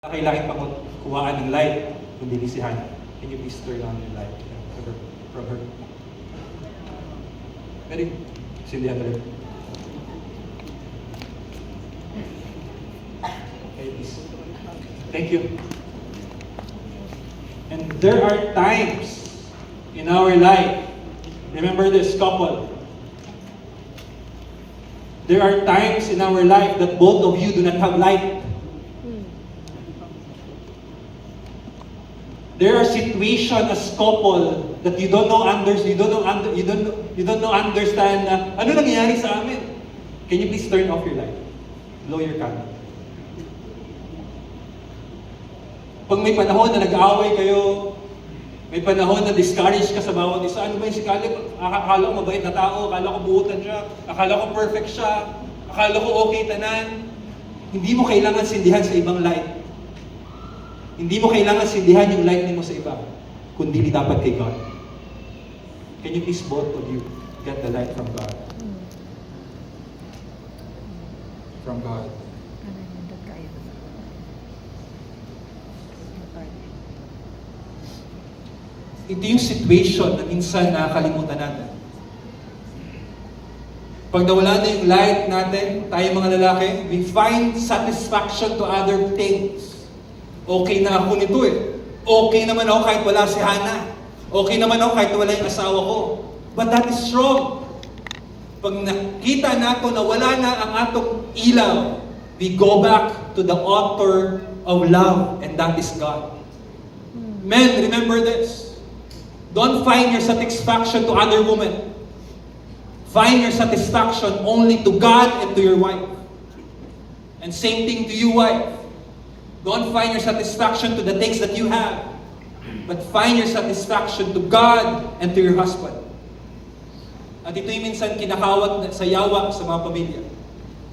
Kailangan pang kuhaan ng light, kundi lisihan. Can you please turn on your light from her? Very good. Sindihan na rin. Okay, please. Thank you. And there are times in our life, remember this couple, there are times in our life that both of you do not have light. There are situations as couple that you don't know understand na ano nangyayari sa amin. Can you please turn off your light? Blow your candle. Pag may panahon na nag-aaway kayo, may panahon na discourage ka sa bawat isa, ano ba yung si Caleb? Akala ko mabait na tao, akala ko buutan siya, akala ko perfect siya, akala ko okay tanan. Hindi mo kailangan sindihan sa ibang light. Hindi mo kailangan sindihan yung light mo sa iba, kundi dapat kay God. Can you please both of you get the light from God? From God. Ito yung situation na minsan nakakalimutan natin. Pag nawala na yung light natin, tayo mga lalaki, we find satisfaction to other things. Okay na ako nito eh. Okay naman ako kahit wala si Hana. Okay naman ako kahit wala yung asawa ko. But that is wrong. Pag nakita nato na wala na ang atong ilaw, we go back to the author of love, and that is God. Men, remember this. Don't find your satisfaction to other women. Find your satisfaction only to God and to your wife. And same thing to you, wife. Don't find your satisfaction to the things that you have, but find your satisfaction to God and to your husband. At ito'y minsan kinakawat sa yawa sa mga pamilya.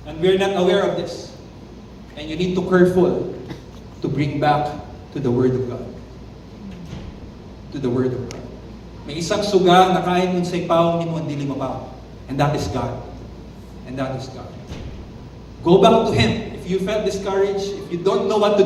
And we're not aware of this. And you need to be careful to bring back to the Word of God. To the Word of God. May isang suga na kain mo sa ipaw, ni mo hindi limapaw. And that is God. And that is God. Go back to Him. If you felt discouraged, if you don't know what to do,